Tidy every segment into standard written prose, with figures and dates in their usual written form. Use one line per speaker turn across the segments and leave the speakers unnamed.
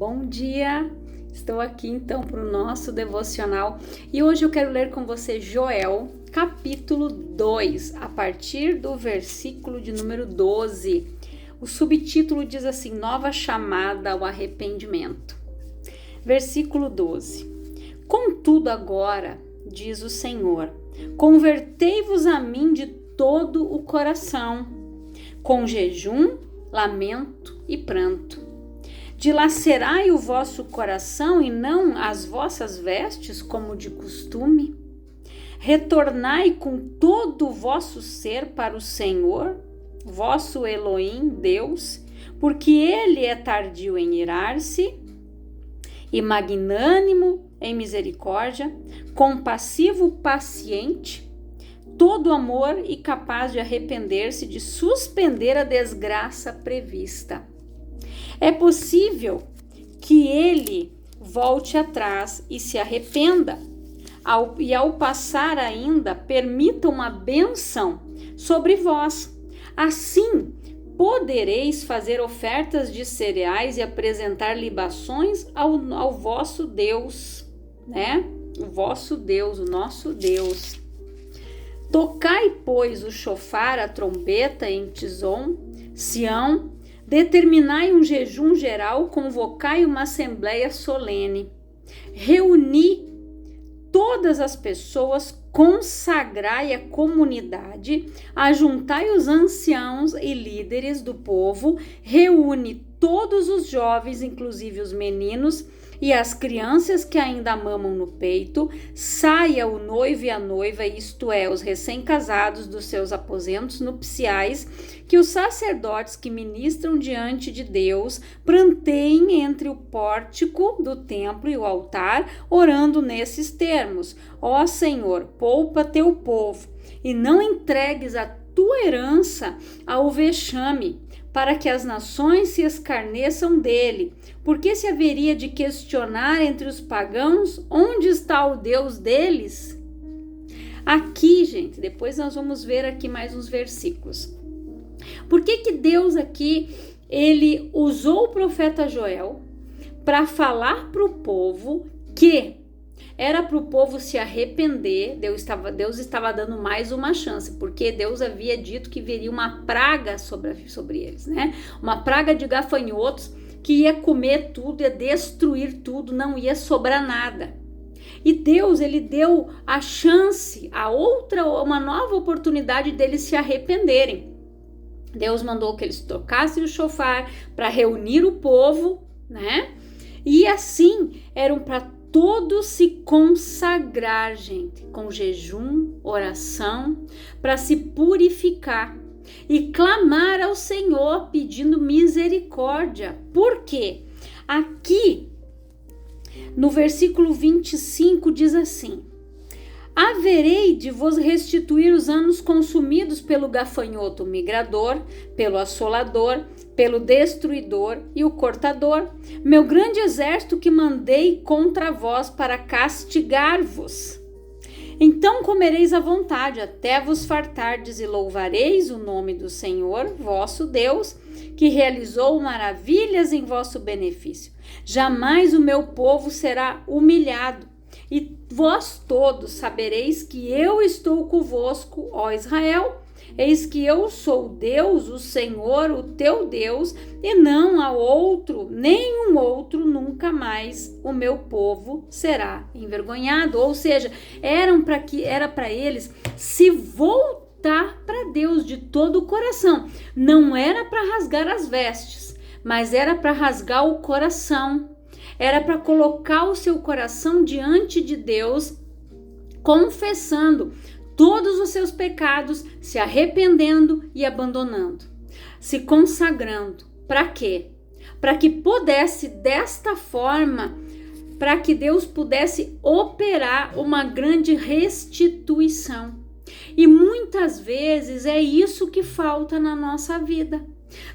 Bom dia! Estou aqui então para o nosso devocional e hoje eu quero ler com você Joel, capítulo 2, a partir do versículo de número 12. O subtítulo diz assim: Nova chamada ao arrependimento. Versículo 12. Contudo agora, diz o Senhor, convertei-vos a mim de todo o coração, com jejum, lamento e pranto. Dilacerai o vosso coração e não as vossas vestes, como de costume. Retornai com todo o vosso ser para o Senhor, vosso Elohim, Deus, porque Ele é tardio em irar-se e magnânimo em misericórdia, compassivo, paciente, todo amor e capaz de arrepender-se, de suspender a desgraça prevista. É possível que ele volte atrás e se arrependa, ao passar ainda, permita uma bênção sobre vós. Assim, podereis fazer ofertas de cereais e apresentar libações ao vosso Deus, né? O vosso Deus, o nosso Deus. Tocai, pois, o chofar, a trombeta em Tizom, Sião, determinai um jejum geral, convocai uma assembleia solene. Reuni todas as pessoas, consagrai a comunidade, ajuntai os anciãos e líderes do povo, reúne todos os jovens, inclusive os meninos, e as crianças que ainda mamam no peito, saia o noivo e a noiva, isto é, os recém-casados dos seus aposentos nupciais, que os sacerdotes que ministram diante de Deus pranteiem entre o pórtico do templo e o altar, orando nesses termos: Ó Senhor, poupa teu povo, e não entregues a tua herança ao vexame, para que as nações se escarneçam dele, porque se haveria de questionar entre os pagãos onde está o Deus deles? Aqui, gente, depois nós vamos ver aqui mais uns versículos. Por que Deus aqui, ele usou o profeta Joel para falar para o povo que era para o povo se arrepender? Deus estava dando mais uma chance, porque Deus havia dito que viria uma praga sobre eles, né? Uma praga de gafanhotos que ia comer tudo, ia destruir tudo, não ia sobrar nada. E Deus, ele deu a chance, uma nova oportunidade deles se arrependerem. Deus mandou que eles tocassem o chofar para reunir o povo, né? E assim eram para todos se consagrar, gente, com jejum, oração, para se purificar e clamar ao Senhor pedindo misericórdia. Por quê? Aqui no versículo 25 diz assim: haverei de vos restituir os anos consumidos pelo gafanhoto migrador, pelo assolador, pelo destruidor e o cortador, meu grande exército que mandei contra vós para castigar-vos. Então comereis à vontade, até vos fartardes, e louvareis o nome do Senhor, vosso Deus, que realizou maravilhas em vosso benefício. Jamais o meu povo será humilhado, e vós todos sabereis que eu estou convosco, ó Israel. Eis que eu sou Deus, o Senhor, o teu Deus, e não há outro, nenhum outro, nunca mais o meu povo será envergonhado. Ou seja, era para eles se voltar para Deus de todo o coração. Não era para rasgar as vestes, mas era para rasgar o coração. Era para colocar o seu coração diante de Deus, confessando todos os seus pecados, se arrependendo e abandonando, se consagrando. Para quê? Para que pudesse, desta forma, para que Deus pudesse operar uma grande restituição. E muitas vezes é isso que falta na nossa vida.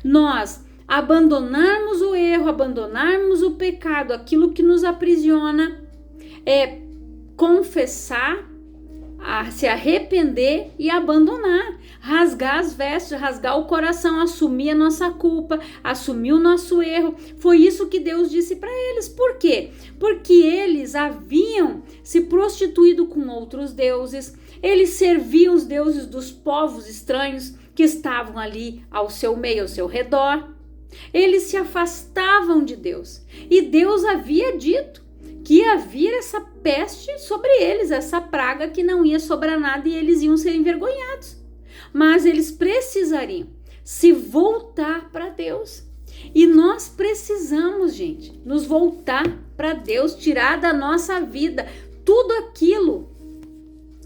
Nós abandonarmos o erro, abandonarmos o pecado, aquilo que nos aprisiona, é confessar, a se arrepender e abandonar, rasgar as vestes, rasgar o coração, assumir a nossa culpa, assumir o nosso erro. Foi isso que Deus disse para eles. Por quê? Porque eles haviam se prostituído com outros deuses, eles serviam os deuses dos povos estranhos que estavam ali ao seu meio, ao seu redor. Eles se afastavam de Deus e Deus havia dito que ia vir essa peste sobre eles, essa praga que não ia sobrar nada e eles iam ser envergonhados. Mas eles precisariam se voltar para Deus. E nós precisamos, gente, nos voltar para Deus, tirar da nossa vida tudo aquilo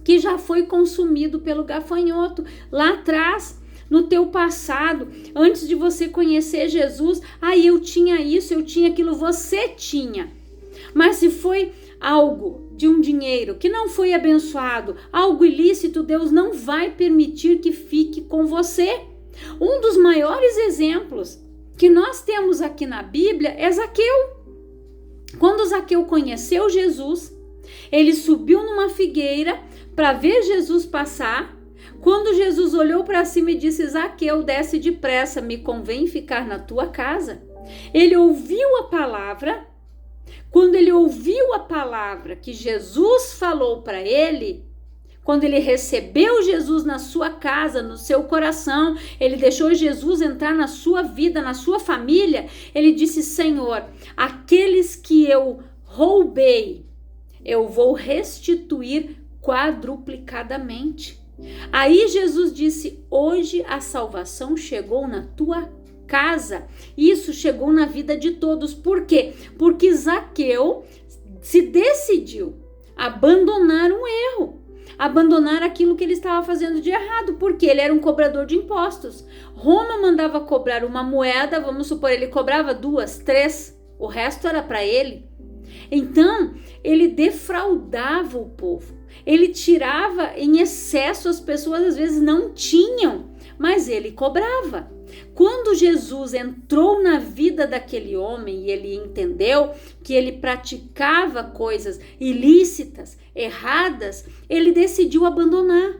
que já foi consumido pelo gafanhoto lá atrás. No teu passado, antes de você conhecer Jesus, eu tinha isso, eu tinha aquilo, você tinha. Mas se foi algo de um dinheiro que não foi abençoado, algo ilícito, Deus não vai permitir que fique com você. Um dos maiores exemplos que nós temos aqui na Bíblia é Zaqueu. Quando Zaqueu conheceu Jesus, ele subiu numa figueira para ver Jesus passar. Quando Jesus olhou para cima e disse: Zaqueu, desce depressa, me convém ficar na tua casa. Ele ouviu a palavra. Quando ele ouviu a palavra que Jesus falou para ele, quando ele recebeu Jesus na sua casa, no seu coração, ele deixou Jesus entrar na sua vida, na sua família, ele disse: Senhor, aqueles que eu roubei, eu vou restituir quadruplicadamente. Aí Jesus disse: hoje a salvação chegou na tua casa. Isso chegou na vida de todos. Por quê? Porque Zaqueu se decidiu abandonar um erro, abandonar aquilo que ele estava fazendo de errado, porque ele era um cobrador de impostos. Roma mandava cobrar uma moeda, vamos supor, ele cobrava 2, 3, o resto era para ele. Então, ele defraudava o povo, ele tirava em excesso, as pessoas às vezes não tinham, mas ele cobrava. Quando Jesus entrou na vida daquele homem e ele entendeu que ele praticava coisas ilícitas, erradas, ele decidiu abandonar.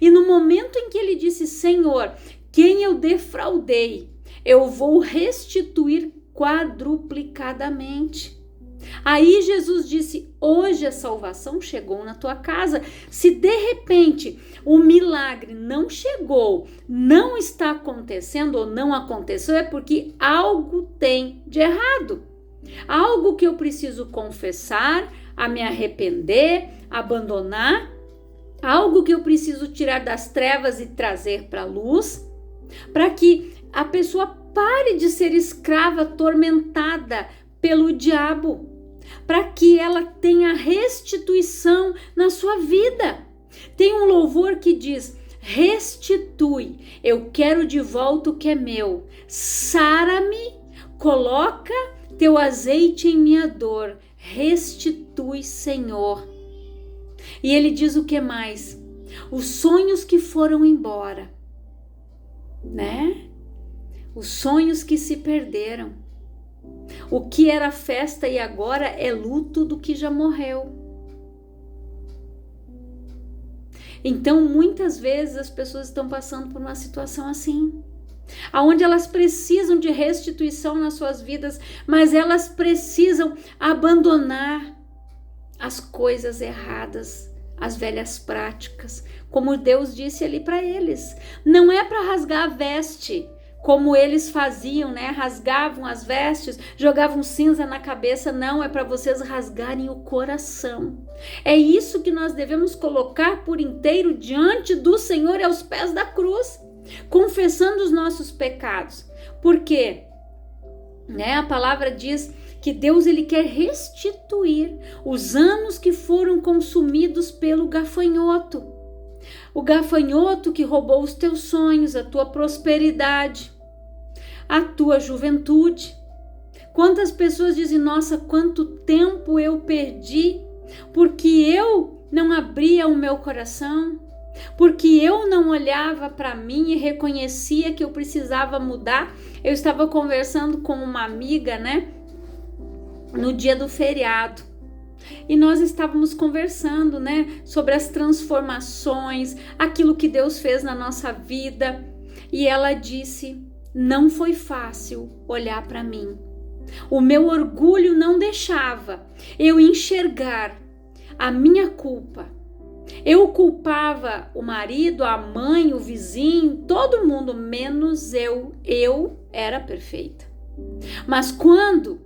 E no momento em que ele disse: Senhor, quem eu defraudei, eu vou restituir quadruplicadamente. Aí Jesus disse: hoje a salvação chegou na tua casa. Se de repente o milagre não chegou, não está acontecendo ou não aconteceu, é porque algo tem de errado. Algo que eu preciso confessar, a me arrepender, abandonar. Algo que eu preciso tirar das trevas e trazer para a luz, para que a pessoa pare de ser escrava, atormentada pelo diabo, para que ela tenha restituição na sua vida. Tem um louvor que diz: restitui, eu quero de volta o que é meu, sara-me, coloca teu azeite em minha dor, restitui, Senhor. E ele diz o que mais? Os sonhos que foram embora, né? Os sonhos que se perderam. O que era festa e agora é luto do que já morreu. Então, muitas vezes as pessoas estão passando por uma situação assim, aonde elas precisam de restituição nas suas vidas, mas elas precisam abandonar as coisas erradas, as velhas práticas, como Deus disse ali para eles. Não é para rasgar a veste, como eles faziam, né? Rasgavam as vestes, jogavam cinza na cabeça. Não, é para vocês rasgarem o coração. É isso que nós devemos colocar por inteiro diante do Senhor e aos pés da cruz, confessando os nossos pecados. Porque, né, a palavra diz que Deus, ele quer restituir os anos que foram consumidos pelo gafanhoto. O gafanhoto que roubou os teus sonhos, a tua prosperidade, a tua juventude. Quantas pessoas dizem: nossa, quanto tempo eu perdi porque eu não abria o meu coração, porque eu não olhava para mim e reconhecia que eu precisava mudar. Eu estava conversando com uma amiga, né, no dia do feriado. E nós estávamos conversando, né, sobre as transformações, aquilo que Deus fez na nossa vida. E ela disse: não foi fácil olhar para mim. O meu orgulho não deixava eu enxergar a minha culpa. Eu culpava o marido, a mãe, o vizinho, todo mundo, menos eu. Eu era perfeita. Mas quando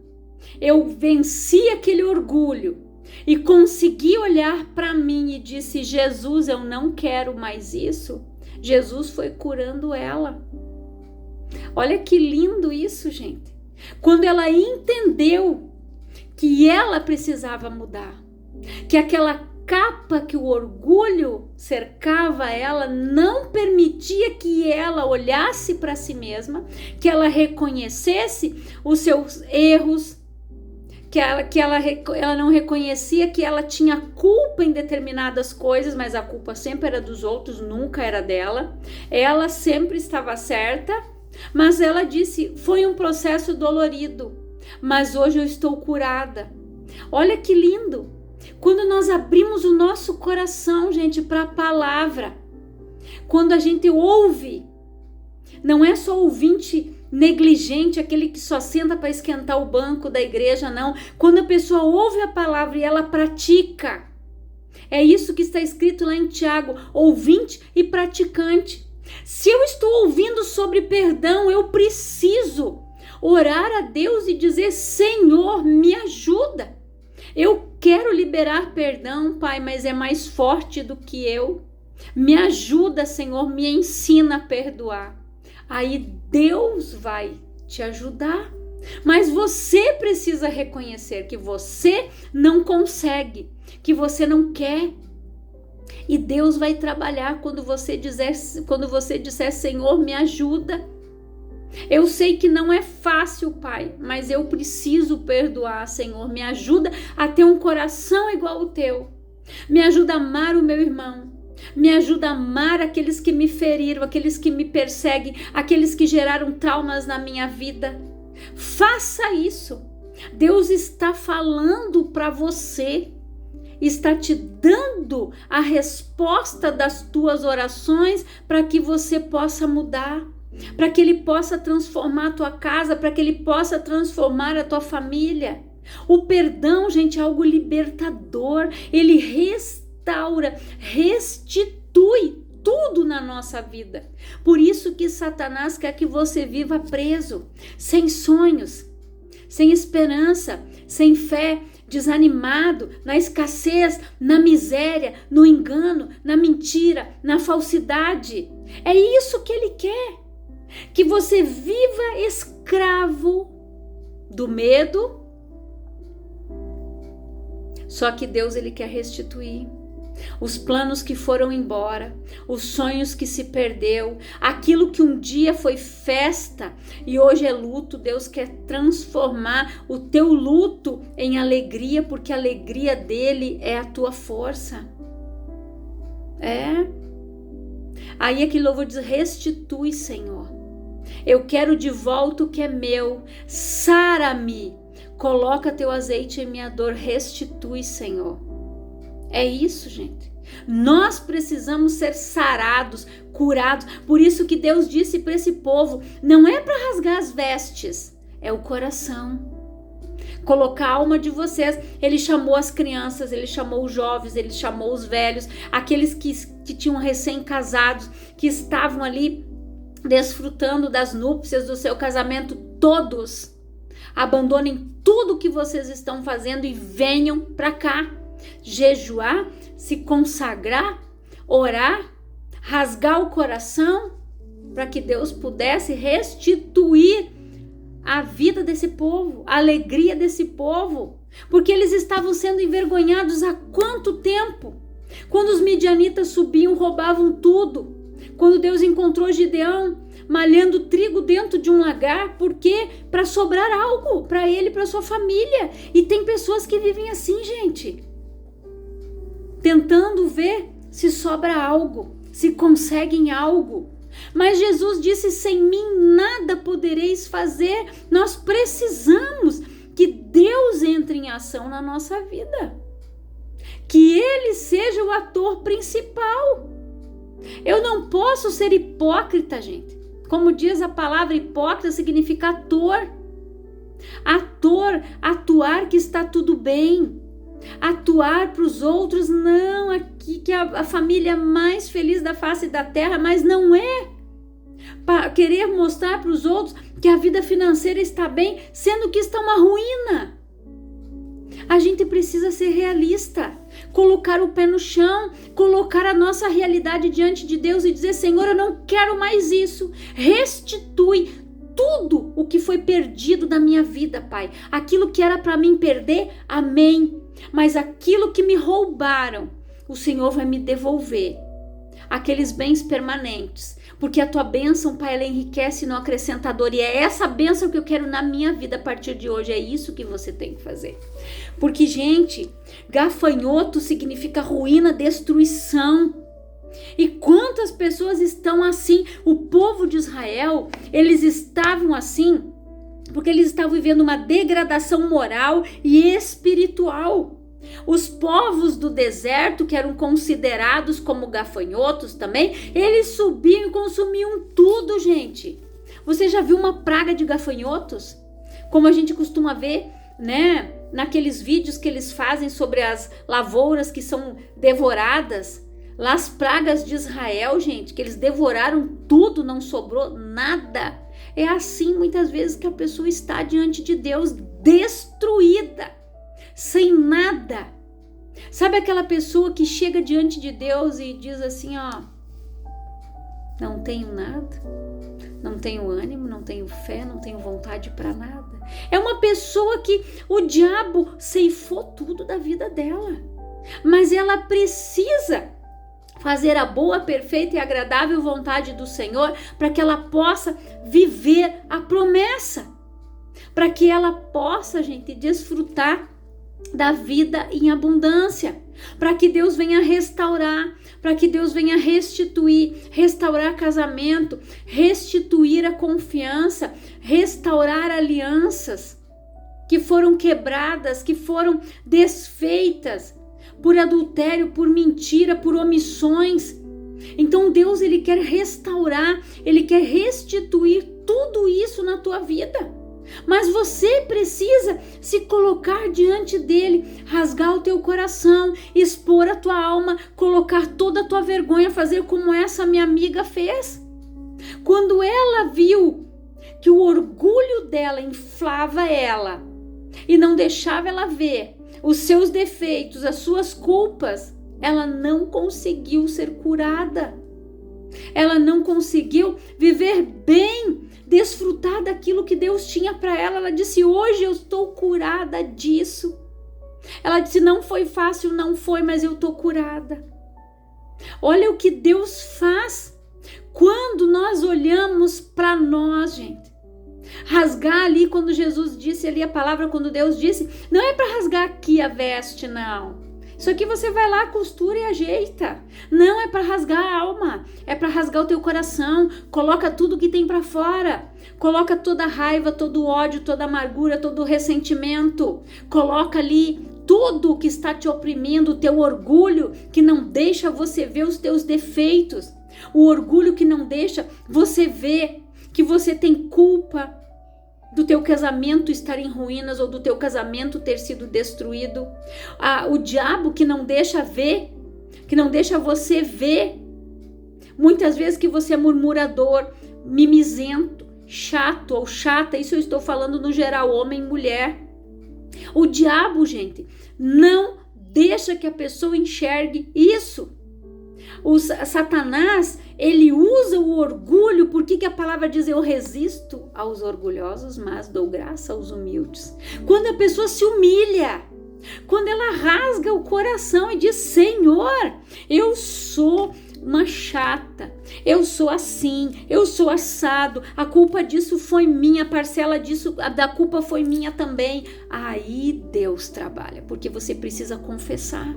eu venci aquele orgulho e consegui olhar para mim e disse: Jesus, eu não quero mais isso, Jesus foi curando ela. Olha que lindo isso, gente. Quando ela entendeu que ela precisava mudar, que aquela capa que o orgulho cercava ela não permitia que ela olhasse para si mesma, que ela reconhecesse os seus erros, que ela não reconhecia que ela tinha culpa em determinadas coisas, mas a culpa sempre era dos outros, nunca era dela. Ela sempre estava certa, mas ela disse: foi um processo dolorido, mas hoje eu estou curada. Olha que lindo! Quando nós abrimos o nosso coração, gente, para a palavra, quando a gente ouve, não é só ouvinte negligente, aquele que só senta para esquentar o banco da igreja, não. Quando a pessoa ouve a palavra e ela pratica, é isso que está escrito lá em Tiago: ouvinte e praticante. Se eu estou ouvindo sobre perdão, eu preciso orar a Deus e dizer: Senhor, me ajuda. Eu quero liberar perdão, Pai, mas é mais forte do que eu. Me ajuda, Senhor, me ensina a perdoar. Aí Deus vai te ajudar. Mas você precisa reconhecer que você não consegue, que você não quer. E Deus vai trabalhar quando você disser: Senhor, me ajuda. Eu sei que não é fácil, Pai, mas eu preciso perdoar, Senhor. Me ajuda a ter um coração igual ao teu. Me ajuda a amar o meu irmão. Me ajuda a amar aqueles que me feriram, aqueles que me perseguem, aqueles que geraram traumas na minha vida. Faça isso. Deus está falando para você. Está te dando a resposta das tuas orações para que você possa mudar, para que Ele possa transformar a tua casa, para que Ele possa transformar a tua família. O perdão, gente, é algo libertador. Ele restaura, restitui tudo na nossa vida. Por isso que Satanás quer que você viva preso, sem sonhos, sem esperança, sem fé, desanimado, na escassez, na miséria, no engano, na mentira, na falsidade. É isso que ele quer, que você viva escravo do medo. Só que Deus, ele quer restituir os planos que foram embora, os sonhos que se perdeu, aquilo que um dia foi festa e hoje é luto. Deus quer transformar o teu luto em alegria, porque a alegria dele é a tua força. Aí aquele louvor diz: restitui, Senhor. Eu quero de volta o que é meu. Sara-me. Coloca teu azeite em minha dor. Restitui, Senhor. É isso, gente. Nós precisamos ser sarados, curados. Por isso que Deus disse para esse povo: não é para rasgar as vestes, é o coração. Colocar a alma de vocês. Ele chamou as crianças, ele chamou os jovens, ele chamou os velhos, aqueles que tinham recém-casados, que estavam ali desfrutando das núpcias do seu casamento. Todos abandonem tudo que vocês estão fazendo e venham para cá. Jejuar, se consagrar, orar, rasgar o coração para que Deus pudesse restituir a vida desse povo, a alegria desse povo, porque eles estavam sendo envergonhados há quanto tempo? Quando os midianitas subiam, roubavam tudo. Quando Deus encontrou Gideão malhando trigo dentro de um lagar, por quê? Para sobrar algo para ele, para sua família. E tem pessoas que vivem assim, gente, tentando ver se sobra algo, se conseguem algo. Mas Jesus disse: sem mim nada podereis fazer. Nós precisamos que Deus entre em ação na nossa vida. que ele seja o ator principal. Eu não posso ser hipócrita, gente. Como diz a palavra, hipócrita significa ator. Ator, atuar que está tudo bem. Atuar para os outros, não, aqui que é a família mais feliz da face da terra, mas não é. Para querer mostrar para os outros que a vida financeira está bem, sendo que está uma ruína. A gente precisa ser realista, colocar o pé no chão, colocar a nossa realidade diante de Deus e dizer: Senhor, eu não quero mais isso. Restitui tudo o que foi perdido da minha vida, Pai. Aquilo que era para mim perder, amém. Mas aquilo que me roubaram, o Senhor vai me devolver. Aqueles bens permanentes. Porque a tua bênção, Pai, ela enriquece no acrescentador. E é essa bênção que eu quero na minha vida a partir de hoje. É isso que você tem que fazer. Porque, gente, gafanhoto significa ruína, destruição. E quantas pessoas estão assim? O povo de Israel, eles estavam assim porque eles estavam vivendo uma degradação moral e espiritual. Os povos do deserto, que eram considerados como gafanhotos também, eles subiam e consumiam tudo, gente. Você já viu uma praga de gafanhotos? Como a gente costuma ver, né? Naqueles vídeos que eles fazem sobre as lavouras que são devoradas. Lá as pragas de Israel, gente, que eles devoraram tudo, não sobrou nada. É assim muitas vezes que a pessoa está diante de Deus, destruída, sem nada. Sabe aquela pessoa que chega diante de Deus e diz assim, ó, não tenho nada, não tenho ânimo, não tenho fé, não tenho vontade para nada. É uma pessoa que o diabo ceifou tudo da vida dela, mas ela precisa fazer a boa, perfeita e agradável vontade do Senhor para que ela possa viver a promessa, para que ela possa, gente, desfrutar da vida em abundância, para que Deus venha restaurar, para que Deus venha restituir, restaurar casamento, restituir a confiança, restaurar alianças que foram quebradas, que foram desfeitas por adultério, por mentira, por omissões. Então Deus, ele quer restaurar, ele quer restituir tudo isso na tua vida. Mas você precisa se colocar diante dele, rasgar o teu coração, expor a tua alma, colocar toda a tua vergonha, fazer como essa minha amiga fez. Quando ela viu que o orgulho dela inflava ela e não deixava ela ver os seus defeitos, as suas culpas, ela não conseguiu ser curada. Ela não conseguiu viver bem, desfrutar daquilo que Deus tinha para ela. Ela disse, hoje eu estou curada disso. Ela disse, não foi fácil, não foi, mas eu estou curada. Olha o que Deus faz quando nós olhamos para nós, gente. Rasgar ali, quando Jesus disse ali a palavra, quando Deus disse, não é para rasgar aqui a veste, não. Isso aqui você vai lá, costura e ajeita. Não é para rasgar a alma, é para rasgar o teu coração. Coloca tudo que tem para fora. Coloca toda a raiva, todo o ódio, toda a amargura, todo o ressentimento. Coloca ali tudo que está te oprimindo, o teu orgulho que não deixa você ver os teus defeitos. O orgulho que não deixa você ver que você tem culpa do teu casamento estar em ruínas ou do teu casamento ter sido destruído. O diabo que não deixa ver, que não deixa você ver, muitas vezes que você é murmurador, mimizento, chato ou chata, isso eu estou falando no geral, homem e mulher. O diabo, gente, não deixa que a pessoa enxergue isso. O Satanás, ele usa o orgulho, porque que a palavra diz, eu resisto aos orgulhosos, mas dou graça aos humildes. Quando a pessoa se humilha, quando ela rasga o coração e diz, Senhor, eu sou uma chata, eu sou assim, eu sou assado, a culpa disso foi minha, a parcela disso, da culpa foi minha também. Aí Deus trabalha, porque você precisa confessar.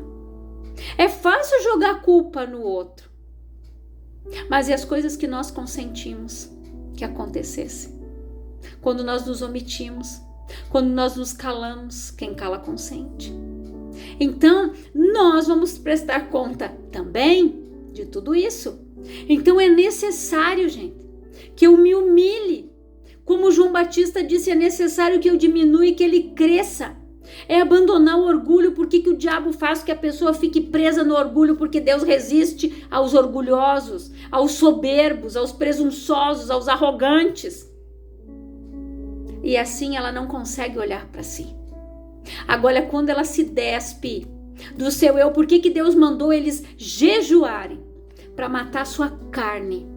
É fácil jogar a culpa no outro, mas e as coisas que nós consentimos que acontecessem? Quando nós nos omitimos, quando nós nos calamos, quem cala consente. Então, nós vamos prestar conta também de tudo isso. Então, é necessário, gente, que eu me humilhe. Como João Batista disse, é necessário que eu diminua e que ele cresça. É abandonar o orgulho. Por que o diabo faz que a pessoa fique presa no orgulho? Porque Deus resiste aos orgulhosos, aos soberbos, aos presunçosos, aos arrogantes. E assim ela não consegue olhar para si. Agora, quando ela se despe do seu eu, por que Deus mandou eles jejuarem? Para matar sua carne,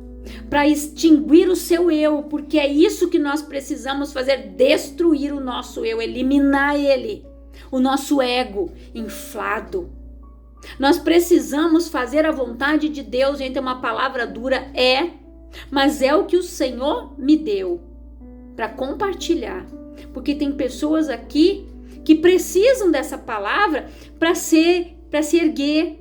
para extinguir o seu eu, porque é isso que nós precisamos fazer, destruir o nosso eu, eliminar ele, o nosso ego inflado. Nós precisamos fazer a vontade de Deus, gente, é uma palavra dura, mas é o que o Senhor me deu para compartilhar, porque tem pessoas aqui que precisam dessa palavra para se erguer,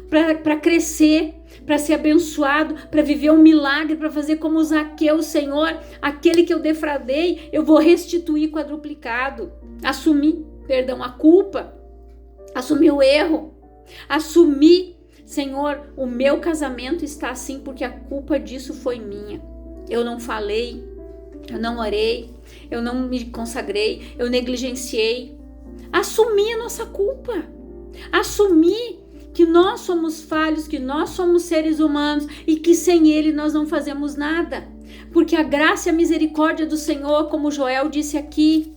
para crescer, para ser abençoado, para viver um milagre, para fazer como Zaqueu, Senhor, aquele que eu defraudei, eu vou restituir quadruplicado. Assumir, a culpa, assumir o erro, assumir, Senhor, o meu casamento está assim porque a culpa disso foi minha. Eu não falei, eu não orei, eu não me consagrei, eu negligenciei. Assumir a nossa culpa, assumir que nós somos falhos, que nós somos seres humanos e que sem Ele nós não fazemos nada. Porque a graça e a misericórdia do Senhor, como Joel disse aqui,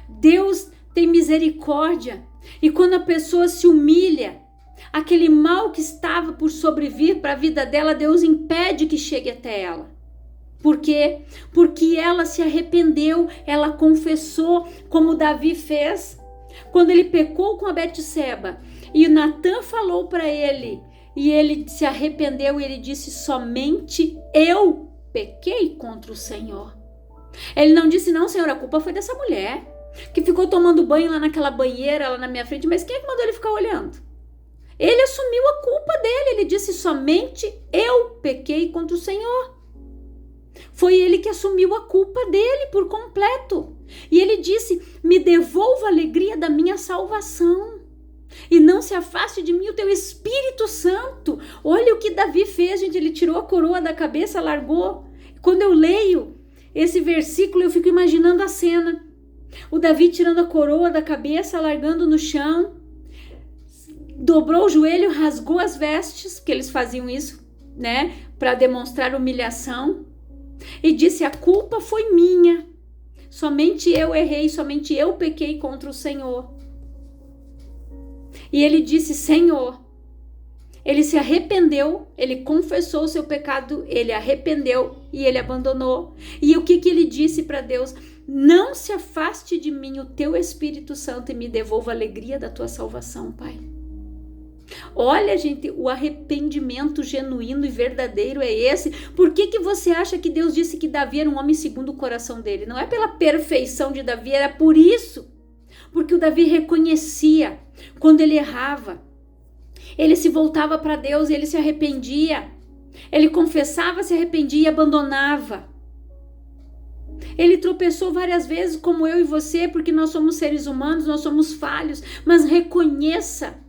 Deus tem misericórdia. E quando a pessoa se humilha, aquele mal que estava por sobrevir para a vida dela, Deus impede que chegue até ela. Por quê? Porque ela se arrependeu, ela confessou, como Davi fez. Quando ele pecou com a Betseba, e Natan falou para ele, e ele se arrependeu, e ele disse, somente eu pequei contra o Senhor. Ele não disse, não, Senhor, a culpa foi dessa mulher, que ficou tomando banho lá naquela banheira, lá na minha frente, mas quem é que mandou ele ficar olhando? Ele assumiu a culpa dele, ele disse, somente eu pequei contra o Senhor. Foi ele que assumiu a culpa dele por completo. E ele disse, me devolva a alegria da minha salvação. E não se afaste de mim o teu Espírito Santo. Olha o que Davi fez, gente. Ele tirou a coroa da cabeça, largou. Quando eu leio esse versículo, eu fico imaginando a cena. O Davi tirando a coroa da cabeça, largando no chão. Dobrou o joelho, rasgou as vestes, que eles faziam isso, né? Para demonstrar humilhação. E disse, a culpa foi minha. Somente eu errei, somente eu pequei contra o Senhor. E ele disse, Senhor, ele se arrependeu, ele confessou o seu pecado, ele arrependeu e ele abandonou. E o que ele disse para Deus? Não se afaste de mim o teu Espírito Santo e me devolva a alegria da tua salvação, Pai. Olha, gente, o arrependimento genuíno e verdadeiro é esse. Por que você acha que Deus disse que Davi era um homem segundo o coração dele? Não é pela perfeição de Davi, era por isso. Porque o Davi reconhecia quando ele errava. Ele se voltava para Deus e ele se arrependia. Ele confessava, se arrependia e abandonava. Ele tropeçou várias vezes como eu e você, porque nós somos seres humanos, nós somos falhos. Mas reconheça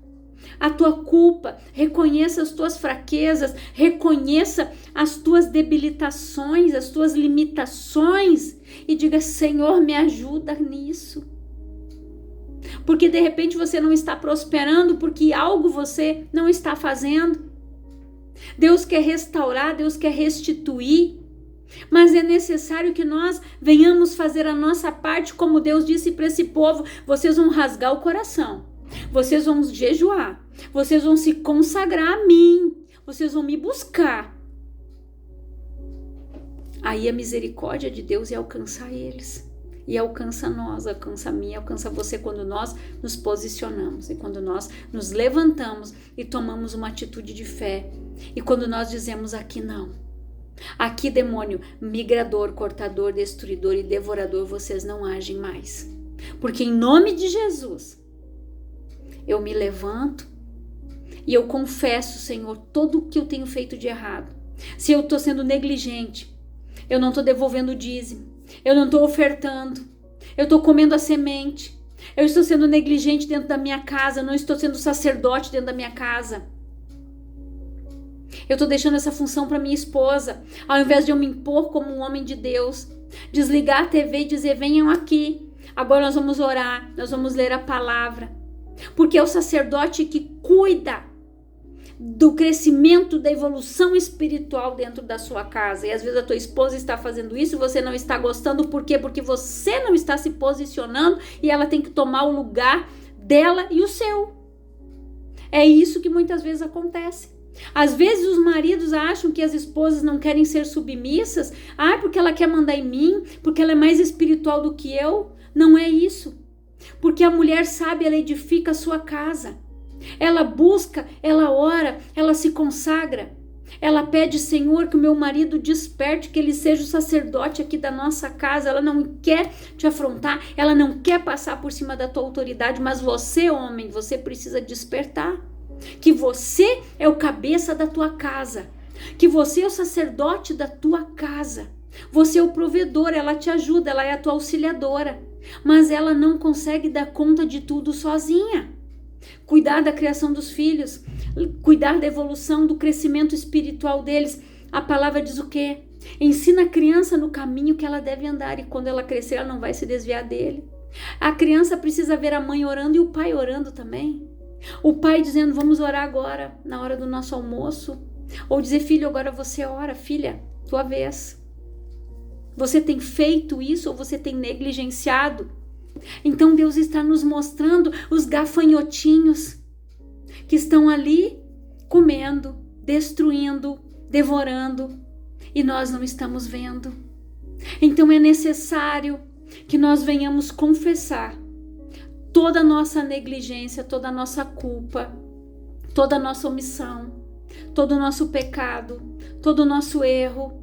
a tua culpa, reconheça as tuas fraquezas, reconheça as tuas debilitações, as tuas limitações e diga, Senhor, me ajuda nisso. Porque de repente você não está prosperando porque algo você não está fazendo. Deus quer restaurar, Deus quer restituir, mas é necessário que nós venhamos fazer a nossa parte, como Deus disse para esse povo, vocês vão rasgar o coração. Vocês vão jejuar, vocês vão se consagrar a mim, vocês vão me buscar. Aí a misericórdia de Deus ia alcançar eles. E alcança nós, alcança a mim, alcança você quando nós nos posicionamos. E quando nós nos levantamos e tomamos uma atitude de fé. E quando nós dizemos aqui não. Aqui, demônio, migrador, cortador, destruidor e devorador, vocês não agem mais. Porque em nome de Jesus, eu me levanto e eu confesso, Senhor, tudo o que eu tenho feito de errado. Se eu estou sendo negligente, eu não estou devolvendo o dízimo, eu não estou ofertando, eu estou comendo a semente, Eu estou sendo negligente dentro da minha casa, não estou sendo sacerdote dentro da minha casa. Eu estou deixando essa função para minha esposa, ao invés de eu me impor como um homem de Deus, desligar a TV e dizer: venham aqui, agora nós vamos orar, nós vamos ler a palavra. Porque é o sacerdote que cuida do crescimento, da evolução espiritual dentro da sua casa. E às vezes a tua esposa está fazendo isso e você não está gostando. Por quê? Porque você não está se posicionando e ela tem que tomar o lugar dela e o seu. É isso que muitas vezes acontece. Às vezes os maridos acham que as esposas não querem ser submissas. Porque ela quer mandar em mim, porque ela é mais espiritual do que eu. Não é isso. Porque a mulher sabe, ela edifica a sua casa. Ela busca, ela ora, ela se consagra. Ela pede: Senhor, que o meu marido desperte, que ele seja o sacerdote aqui da nossa casa. Ela não quer te afrontar, ela não quer passar por cima da tua autoridade, mas você, homem, você precisa despertar. Que você é o cabeça da tua casa, que você é o sacerdote da tua casa. Você é o provedor, ela te ajuda, ela é a tua auxiliadora, mas ela não consegue dar conta de tudo sozinha. Cuidar da criação dos filhos, cuidar da evolução, do crescimento espiritual deles. A palavra diz o quê? Ensina a criança no caminho que ela deve andar, e quando ela crescer ela não vai se desviar dele. A criança precisa ver a mãe orando e o pai orando também. O pai dizendo: vamos orar agora, na hora do nosso almoço. Ou dizer: filho, agora você ora, filha, tua vez. Você tem feito isso ou você tem negligenciado? Então Deus está nos mostrando os gafanhotinhos que estão ali comendo, destruindo, devorando, e nós não estamos vendo. Então é necessário que nós venhamos confessar toda a nossa negligência, toda a nossa culpa, toda a nossa omissão, todo o nosso pecado, todo o nosso erro.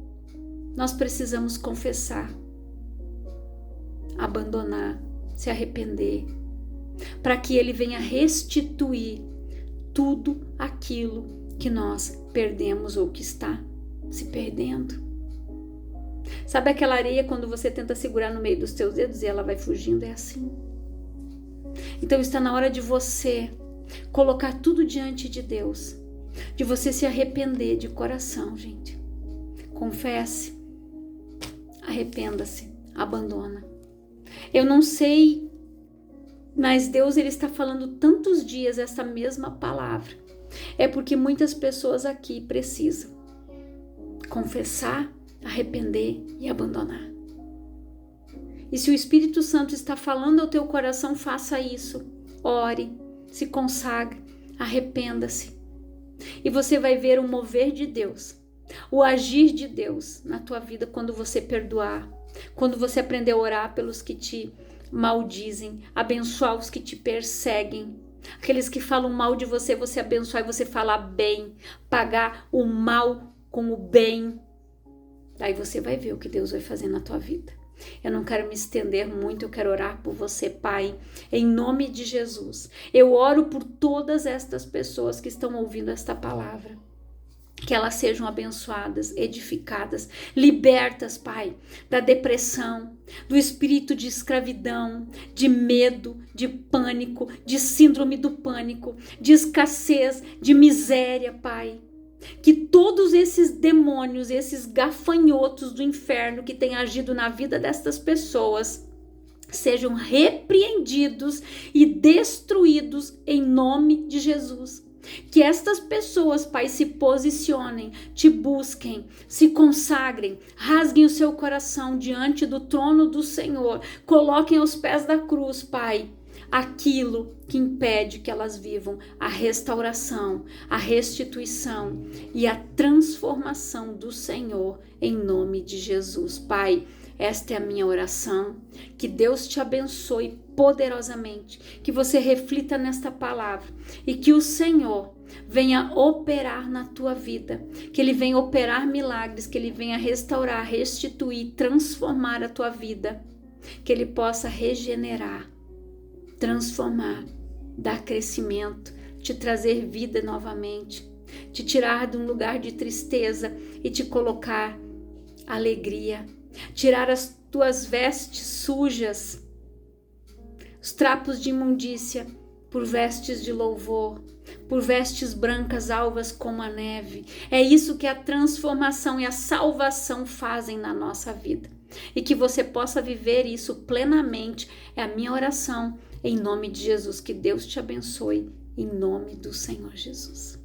Nós precisamos confessar, abandonar, se arrepender, para que Ele venha restituir tudo aquilo que nós perdemos ou que está se perdendo. Sabe aquela areia quando você tenta segurar no meio dos teus dedos e ela vai fugindo? É assim. Então está na hora de você colocar tudo diante de Deus, de você se arrepender de coração, gente. Confesse, arrependa-se, abandona. Eu não sei, mas Deus, Ele está falando tantos dias essa mesma palavra. É porque muitas pessoas aqui precisam confessar, arrepender e abandonar. E se o Espírito Santo está falando ao teu coração, faça isso. Ore, se consagre, arrependa-se. E você vai ver o mover de Deus, o agir de Deus na tua vida quando você perdoar, quando você aprender a orar pelos que te maldizem, abençoar os que te perseguem. Aqueles que falam mal de você, você abençoar e você falar bem, pagar o mal com o bem. Daí você vai ver o que Deus vai fazer na tua vida. Eu não quero me estender muito, eu quero orar por você, Pai, em nome de Jesus. Eu oro por todas estas pessoas que estão ouvindo esta palavra. Que elas sejam abençoadas, edificadas, libertas, Pai, da depressão, do espírito de escravidão, de medo, de pânico, de síndrome do pânico, de escassez, de miséria, Pai. Que todos esses demônios, esses gafanhotos do inferno que têm agido na vida destas pessoas, sejam repreendidos e destruídos em nome de Jesus. Que estas pessoas, Pai, se posicionem, te busquem, se consagrem, rasguem o seu coração diante do trono do Senhor, coloquem aos pés da cruz, Pai, aquilo que impede que elas vivam a restauração, a restituição e a transformação do Senhor em nome de Jesus. Pai, esta é a minha oração, que Deus te abençoe poderosamente, que você reflita nesta palavra e que o Senhor venha operar na tua vida, que Ele venha operar milagres, que Ele venha restaurar, restituir, transformar a tua vida, que Ele possa regenerar, transformar, dar crescimento, te trazer vida novamente, te tirar de um lugar de tristeza e te colocar alegria, tirar as tuas vestes sujas, os trapos de imundícia por vestes de louvor, por vestes brancas alvas como a neve. É isso que a transformação e a salvação fazem na nossa vida. E que você possa viver isso plenamente é a minha oração, em nome de Jesus. Que Deus te abençoe, em nome do Senhor Jesus.